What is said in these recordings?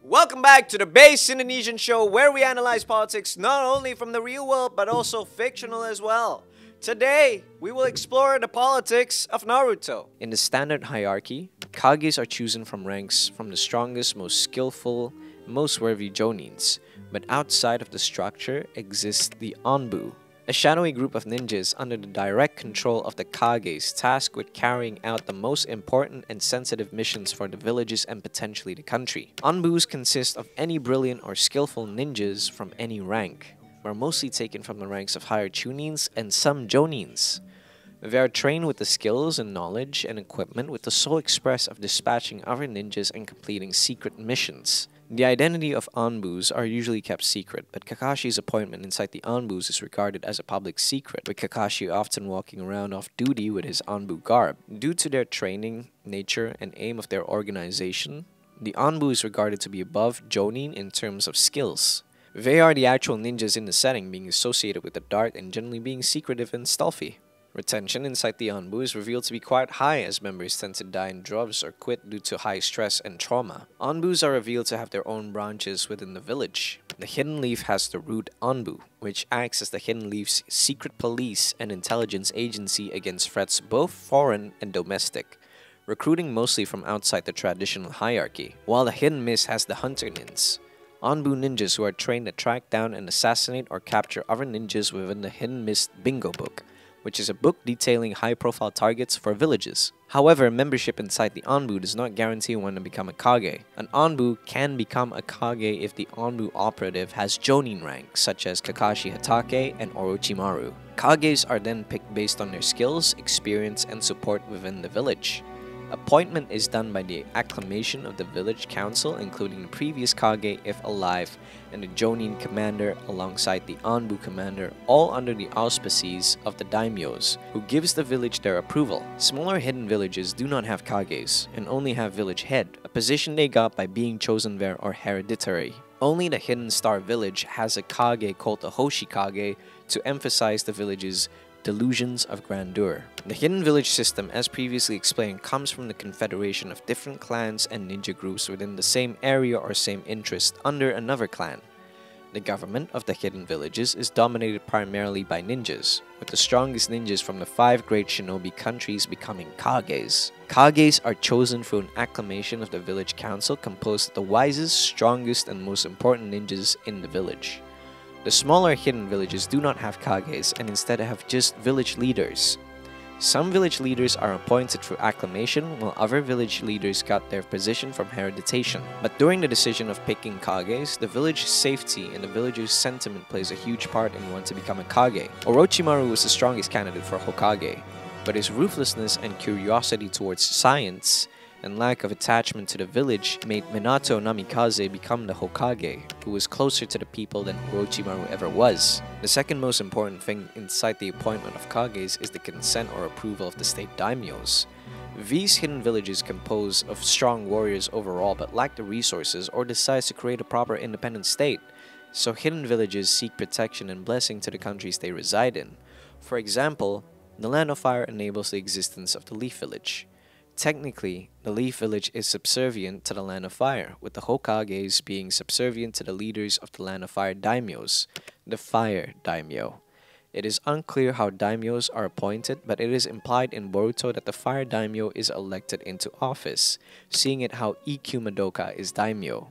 Welcome back to the Base Indonesian show where we analyze politics not only from the real world but also fictional as well. Today, we will explore the politics of Naruto. In the standard hierarchy, Kages are chosen from ranks from the strongest, most skillful, most worthy Jonins. But outside of the structure exists the ANBU, a shadowy group of ninjas under the direct control of the Kages tasked with carrying out the most important and sensitive missions for the villages and potentially the country. ANBUs consist of any brilliant or skillful ninjas from any rank, are mostly taken from the ranks of higher Chunins and some Jonins. They are trained with the skills and knowledge and equipment with the sole express of dispatching other ninjas and completing secret missions. The identity of ANBUs are usually kept secret, but Kakashi's appointment inside the ANBUs is regarded as a public secret, with Kakashi often walking around off duty with his ANBU garb. Due to their training, nature, and aim of their organization, the ANBU is regarded to be above Jonin in terms of skills. They are the actual ninjas in the setting, being associated with the dark and generally being secretive and stealthy. Retention inside the ANBU is revealed to be quite high as members tend to die in droves or quit due to high stress and trauma. ANBUs are revealed to have their own branches within the village. The Hidden Leaf has the Root ANBU, which acts as the Hidden Leaf's secret police and intelligence agency against threats both foreign and domestic, recruiting mostly from outside the traditional hierarchy. While the Hidden Mist has the Hunter Nins, ANBU ninjas who are trained to track down and assassinate or capture other ninjas within the Hidden Mist Bingo Book, which is a book detailing high-profile targets for villages. However, membership inside the ANBU does not guarantee one to become a Kage. An ANBU can become a Kage if the ANBU operative has Jonin rank, such as Kakashi Hatake and Orochimaru. Kages are then picked based on their skills, experience, and support within the village. Appointment is done by the acclamation of the village council, including the previous Kage if alive, and the Jonin commander alongside the ANBU commander, all under the auspices of the daimyos, who gives the village their approval. Smaller hidden villages do not have Kages, and only have village head, a position they got by being chosen there or hereditary. Only the Hidden Star village has a Kage called the Hoshikage to emphasize the village's delusions of grandeur. The Hidden Village system, as previously explained, comes from the confederation of different clans and ninja groups within the same area or same interest under another clan. The government of the Hidden Villages is dominated primarily by ninjas, with the strongest ninjas from the 5 great shinobi countries becoming Kages. Kages are chosen through an acclamation of the village council composed of the wisest, strongest, and most important ninjas in the village. The smaller hidden villages do not have Kages and instead have just village leaders. Some village leaders are appointed through acclamation, while other village leaders got their position from hereditation. But during the decision of picking Kages, the village's safety and the villagers' sentiment plays a huge part in wanting to become a Kage. Orochimaru was the strongest candidate for Hokage, but his ruthlessness and curiosity towards science and lack of attachment to the village made Minato Namikaze become the Hokage, who was closer to the people than Orochimaru ever was. The second most important thing inside the appointment of Kages is the consent or approval of the state daimyos. These hidden villages compose of strong warriors overall but lack the resources or decides to create a proper independent state, so hidden villages seek protection and blessing to the countries they reside in. For example, the Land of Fire enables the existence of the Leaf Village. Technically, the Leaf Village is subservient to the Land of Fire, with the Hokages being subservient to the leaders of the Land of Fire daimyos, the Fire Daimyo. It is unclear how daimyos are appointed, but it is implied in Boruto that the Fire Daimyo is elected into office, seeing it how Ikkyu Madoka is daimyo.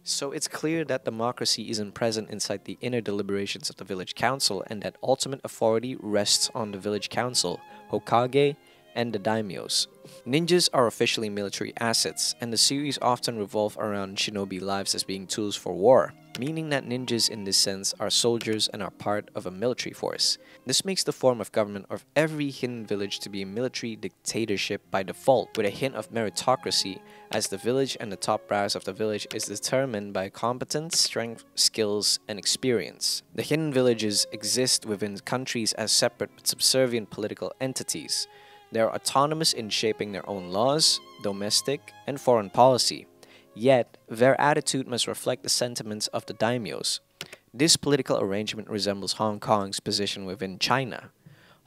So it's clear that democracy isn't present inside the inner deliberations of the village council and that ultimate authority rests on the village council, Hokage, and the daimyos. Ninjas are officially military assets, and the series often revolve around shinobi lives as being tools for war, meaning that ninjas in this sense are soldiers and are part of a military force. This makes the form of government of every hidden village to be a military dictatorship by default, with a hint of meritocracy, as the village and the top brass of the village is determined by competence, strength, skills, and experience. The hidden villages exist within countries as separate but subservient political entities. They are autonomous in shaping their own laws, domestic, and foreign policy. Yet, their attitude must reflect the sentiments of the daimyos. This political arrangement resembles Hong Kong's position within China.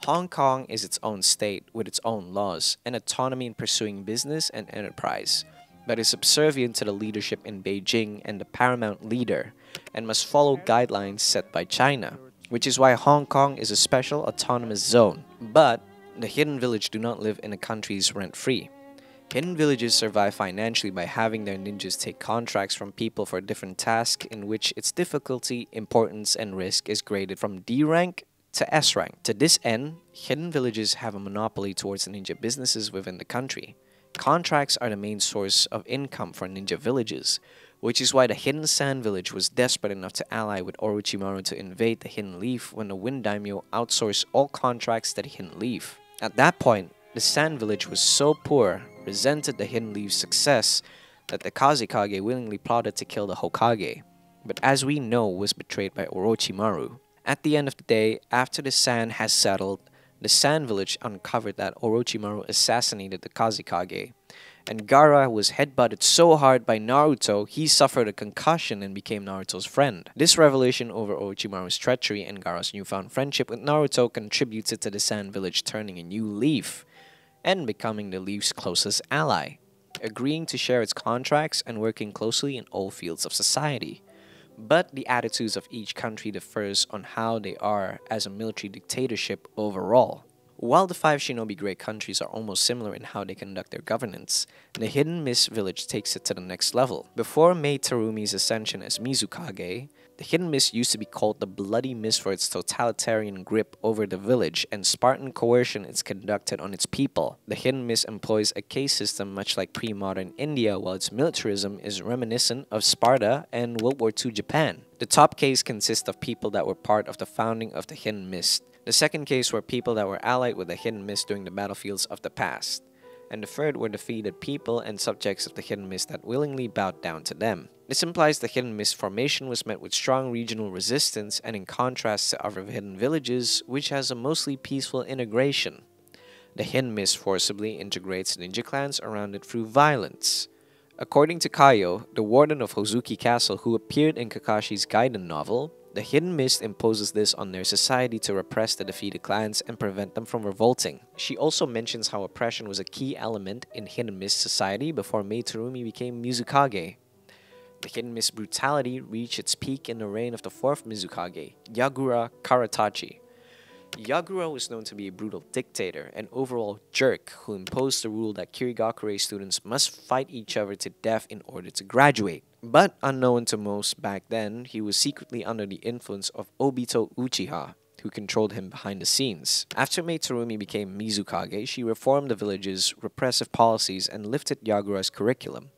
Hong Kong is its own state with its own laws and autonomy in pursuing business and enterprise. but is subservient to the leadership in Beijing and the paramount leader, and must follow guidelines set by China, which is why Hong Kong is a special autonomous zone. But the hidden village do not live in the countries rent-free. Hidden villages survive financially by having their ninjas take contracts from people for different tasks in which its difficulty, importance, and risk is graded from D rank to S rank. To this end, hidden villages have a monopoly towards the ninja businesses within the country. Contracts are the main source of income for ninja villages, which is why the Hidden Sand Village was desperate enough to ally with Orochimaru to invade the Hidden Leaf when the Wind Daimyo outsourced all contracts to the Hidden Leaf. At that point, the Sand Village was so poor, resented the Hidden Leaf's success, that the Kazekage willingly plotted to kill the Hokage, but as we know was betrayed by Orochimaru. At the end of the day, after the sand has settled, the Sand Village uncovered that Orochimaru assassinated the Kazekage, and Gaara was headbutted so hard by Naruto he suffered a concussion and became Naruto's friend. This revelation over Orochimaru's treachery and Gaara's newfound friendship with Naruto contributed to the Sand Village turning a new leaf and becoming the Leaf's closest ally, agreeing to share its contracts and working closely in all fields of society. But the attitudes of each country differs on how they are as a military dictatorship overall. While the 5 Shinobi Grey countries are almost similar in how they conduct their governance, the Hidden Mist Village takes it to the next level. Before Mei Terumi's ascension as Mizukage, the Hidden Mist used to be called the Bloody Mist for its totalitarian grip over the village and Spartan coercion is conducted on its people. The Hidden Mist employs a caste system much like pre-modern India, while its militarism is reminiscent of Sparta and World War II Japan. The top case consists of people that were part of the founding of the Hidden Mist. The second case were people that were allied with the Hidden Mist during the battlefields of the past. And the third were defeated people and subjects of the Hidden Mist that willingly bowed down to them. This implies the Hidden Mist formation was met with strong regional resistance and in contrast to other hidden villages, which has a mostly peaceful integration. The Hidden Mist forcibly integrates ninja clans around it through violence. According to Kaio, the warden of Hozuki Castle who appeared in Kakashi's Gaiden novel, the Hidden Mist imposes this on their society to repress the defeated clans and prevent them from revolting. She also mentions how oppression was a key element in Hidden Mist society before Mei Terumi became Mizukage. The Hidden Mist brutality reached its peak in the reign of the 4th Mizukage, Yagura Karatachi. Yagura was known to be a brutal dictator and overall jerk who imposed the rule that Kirigakure students must fight each other to death in order to graduate. But unknown to most back then, he was secretly under the influence of Obito Uchiha, who controlled him behind the scenes. After Mei Terumi became Mizukage, she reformed the village's repressive policies and lifted Yagura's curriculum.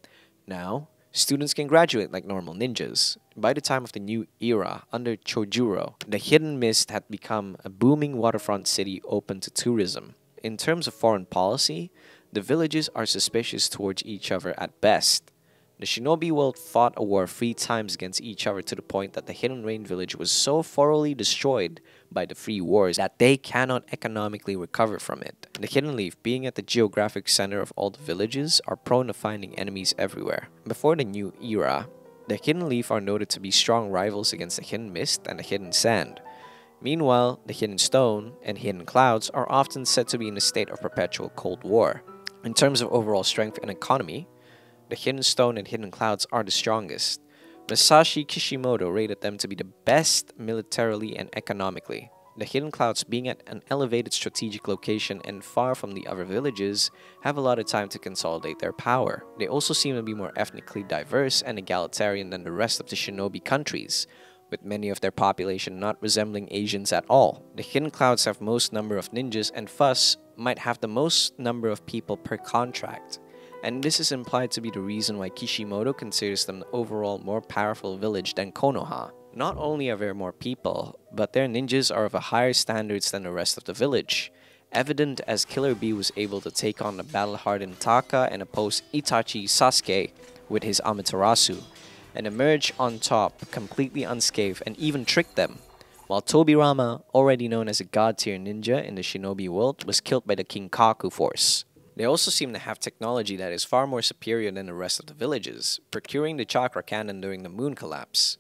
Now, students can graduate like normal ninjas. By the time of the new era, under Chojuro, the Hidden Mist had become a booming waterfront city open to tourism. In terms of foreign policy, the villages are suspicious towards each other at best. The Shinobi world fought a war 3 times against each other to the point that the Hidden Rain village was so thoroughly destroyed by the 3 wars that they cannot economically recover from it. The Hidden Leaf, being at the geographic center of all the villages, are prone to finding enemies everywhere. Before the new era, the Hidden Leaf are noted to be strong rivals against the Hidden Mist and the Hidden Sand. Meanwhile, the Hidden Stone and Hidden Clouds are often said to be in a state of perpetual Cold War. In terms of overall strength and economy, the Hidden Stone and Hidden Clouds are the strongest. Masashi Kishimoto rated them to be the best militarily and economically. The Hidden Clouds, being at an elevated strategic location and far from the other villages, have a lot of time to consolidate their power. They also seem to be more ethnically diverse and egalitarian than the rest of the Shinobi countries, with many of their population not resembling Asians at all. The Hidden Clouds have most number of ninjas and thus might have the most number of people per contract. And this is implied to be the reason why Kishimoto considers them the overall more powerful village than Konoha. Not only are there more people, but their ninjas are of a higher standards than the rest of the village, evident as Killer Bee was able to take on the battle-hardened Taka and oppose Itachi Sasuke with his Amaterasu, and emerge on top completely unscathed and even trick them, while Tobirama, already known as a god-tier ninja in the Shinobi world, was killed by the Kinkaku force. They also seem to have technology that is far more superior than the rest of the villages, procuring the chakra cannon during the moon collapse.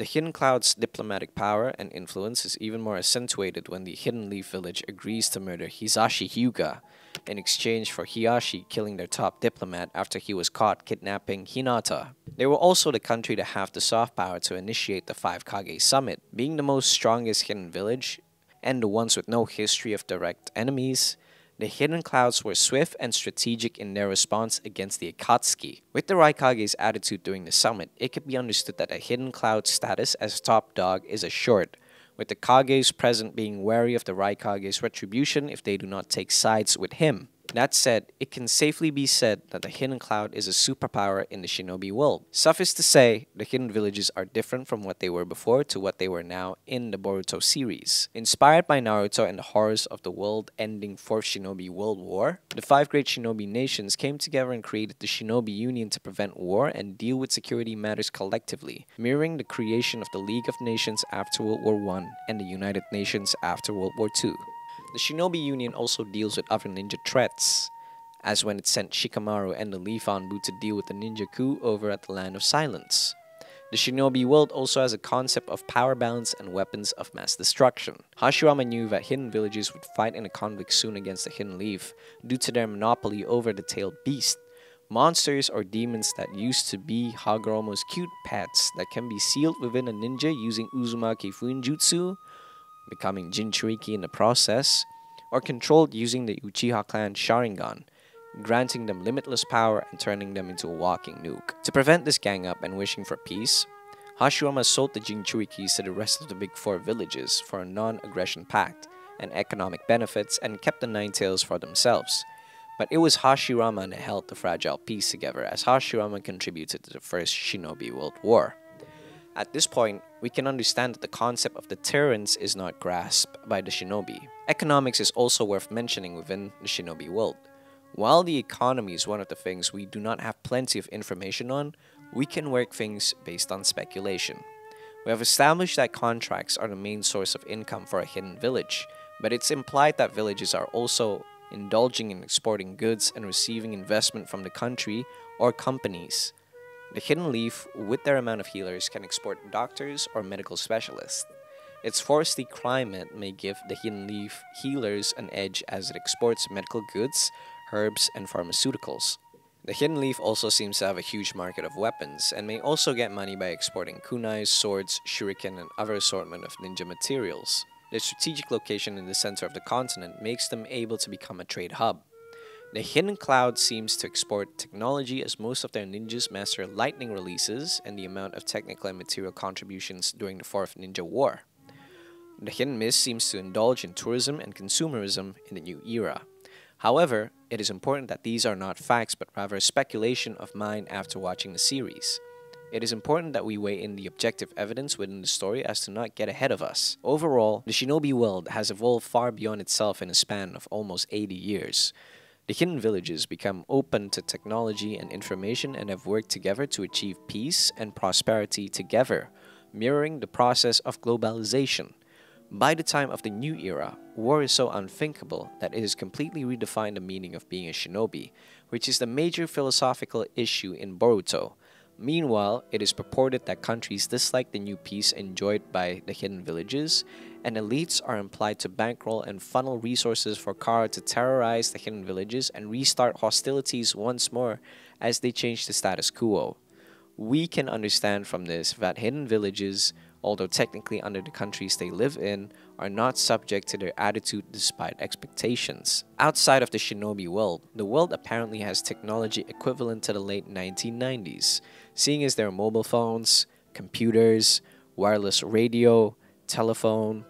The Hidden Cloud's diplomatic power and influence is even more accentuated when the Hidden Leaf village agrees to murder Hisashi Hyuga in exchange for Hiyashi killing their top diplomat after he was caught kidnapping Hinata. They were also the country to have the soft power to initiate the Five Kage Summit, being the most strongest hidden village and the ones with no history of direct enemies. The Hidden Clouds were swift and strategic in their response against the Akatsuki. With the Raikage's attitude during the summit, it could be understood that a Hidden Cloud's status as top dog is assured, with the Kages present being wary of the Raikage's retribution if they do not take sides with him. That said, it can safely be said that the Hidden Cloud is a superpower in the shinobi world. Suffice to say, the hidden villages are different from what they were before to what they were now in the Boruto series. Inspired by Naruto and the horrors of the world-ending Fourth Shinobi World War, the five great shinobi nations came together and created the Shinobi Union to prevent war and deal with security matters collectively, mirroring the creation of the League of Nations after World War I and the United Nations after World War II. The Shinobi Union also deals with other ninja threats, as when it sent Shikamaru and the Leaf ANBU to deal with the ninja coup over at the Land of Silence. The Shinobi world also has a concept of power balance and weapons of mass destruction. Hashirama knew that hidden villages would fight in a conflict soon against the Hidden Leaf due to their monopoly over the tailed beast, monsters or demons that used to be Hagoromo's cute pets that can be sealed within a ninja using Uzumaki Fuinjutsu, becoming Jinchuriki in the process, or controlled using the Uchiha clan Sharingan, granting them limitless power and turning them into a walking nuke. To prevent this gang up and wishing for peace, Hashirama sold the Jinchurikis to the rest of the big four villages for a non-aggression pact and economic benefits and kept the Nine Tails for themselves. But it was Hashirama that held the fragile peace together, as Hashirama contributed to the First Shinobi World War. At this point, we can understand that the concept of deterrence is not grasped by the shinobi. Economics is also worth mentioning within the shinobi world. While the economy is one of the things we do not have plenty of information on, we can work things based on speculation. We have established that contracts are the main source of income for a hidden village, but it's implied that villages are also indulging in exporting goods and receiving investment from the country or companies. The Hidden Leaf, with their amount of healers, can export doctors or medical specialists. Its foresty climate may give the Hidden Leaf healers an edge as it exports medical goods, herbs, and pharmaceuticals. The Hidden Leaf also seems to have a huge market of weapons, and may also get money by exporting kunais, swords, shuriken, and other assortment of ninja materials. Their strategic location in the center of the continent makes them able to become a trade hub. The Hidden Cloud seems to export technology as most of their ninjas master lightning releases and the amount of technical and material contributions during the Fourth Ninja War. The Hidden Mist seems to indulge in tourism and consumerism in the new era. However, it is important that these are not facts but rather speculation of mine after watching the series. It is important that we weigh in the objective evidence within the story as to not get ahead of us. Overall, the shinobi world has evolved far beyond itself in a span of almost 80 years. The hidden villages become open to technology and information and have worked together to achieve peace and prosperity together, mirroring the process of globalization. By the time of the new era, war is so unthinkable that it has completely redefined the meaning of being a shinobi, which is the major philosophical issue in Boruto. Meanwhile, it is purported that countries dislike the new peace enjoyed by the hidden villages, and elites are implied to bankroll and funnel resources for Kara to terrorize the hidden villages and restart hostilities once more as they change the status quo. We can understand from this that hidden villages, although technically under the countries they live in, are not subject to their attitude despite expectations. Outside of the shinobi world, the world apparently has technology equivalent to the late 1990s, seeing as there are mobile phones, computers, wireless radio, telephone,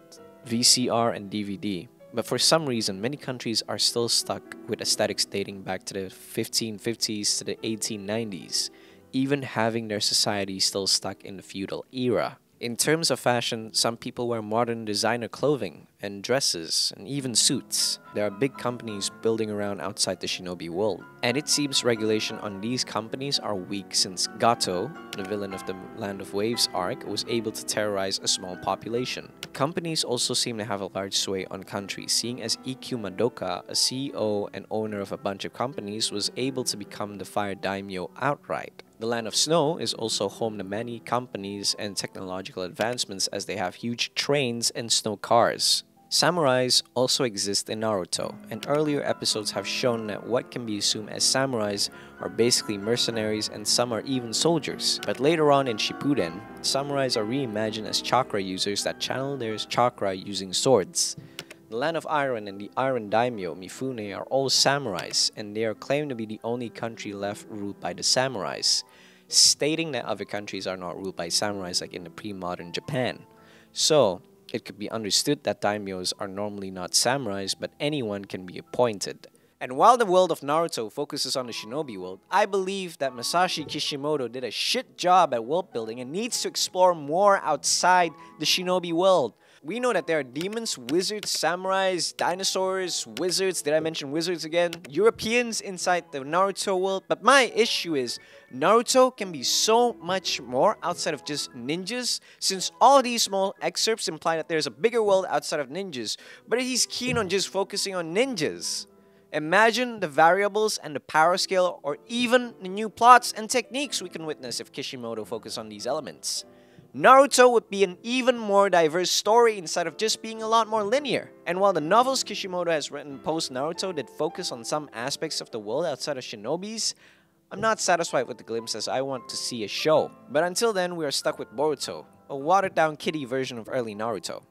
VCR, and DVD. But for some reason, many countries are still stuck with aesthetics dating back to the 1550s to the 1890s, even having their society still stuck in the feudal era. In terms of fashion, some people wear modern designer clothing and dresses and even suits. There are big companies building around outside the shinobi world. And it seems regulation on these companies are weak since Gato, the villain of the Land of Waves arc, was able to terrorize a small population. Companies also seem to have a large sway on countries, seeing as EQ Madoka, a CEO and owner of a bunch of companies, was able to become the Fire Daimyo outright. The Land of Snow is also home to many companies and technological advancements as they have huge trains and snow cars. Samurais also exist in Naruto, and earlier episodes have shown that what can be assumed as samurais are basically mercenaries and some are even soldiers. But later on in Shippuden, samurais are reimagined as chakra users that channel their chakra using swords. The Land of Iron and the Iron Daimyo, Mifune, are all samurais, and they are claimed to be the only country left ruled by the samurais, stating that other countries are not ruled by samurais like in the pre-modern Japan. So, it could be understood that daimyos are normally not samurais, but anyone can be appointed. And while the world of Naruto focuses on the shinobi world, I believe that Masashi Kishimoto did a shit job at world building and needs to explore more outside the shinobi world. We know that there are demons, wizards, samurais, dinosaurs, wizards, did I mention wizards again? Europeans inside the Naruto world, but my issue is Naruto can be so much more outside of just ninjas, since all these small excerpts imply that there's a bigger world outside of ninjas, but he's keen on just focusing on ninjas. Imagine the variables and the power scale, or even the new plots and techniques we can witness if Kishimoto focused on these elements. Naruto would be an even more diverse story instead of just being a lot more linear. And while the novels Kishimoto has written post-Naruto did focus on some aspects of the world outside of shinobis, I'm not satisfied with the glimpses. I want to see a show. But until then, we are stuck with Boruto, a watered-down kiddie version of early Naruto.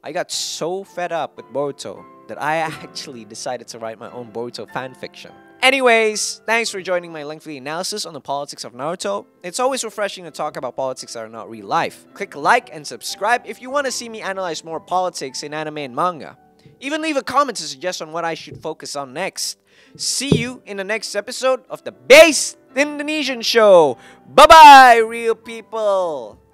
I got so fed up with Boruto that I actually decided to write my own Boruto fanfiction. Anyways, thanks for joining my lengthy analysis on the politics of Naruto. It's always refreshing to talk about politics that are not real life. Click like and subscribe if you want to see me analyze more politics in anime and manga. Even leave a comment to suggest on what I should focus on next. See you in the next episode of the Based Indonesian Show. Bye-bye, real people!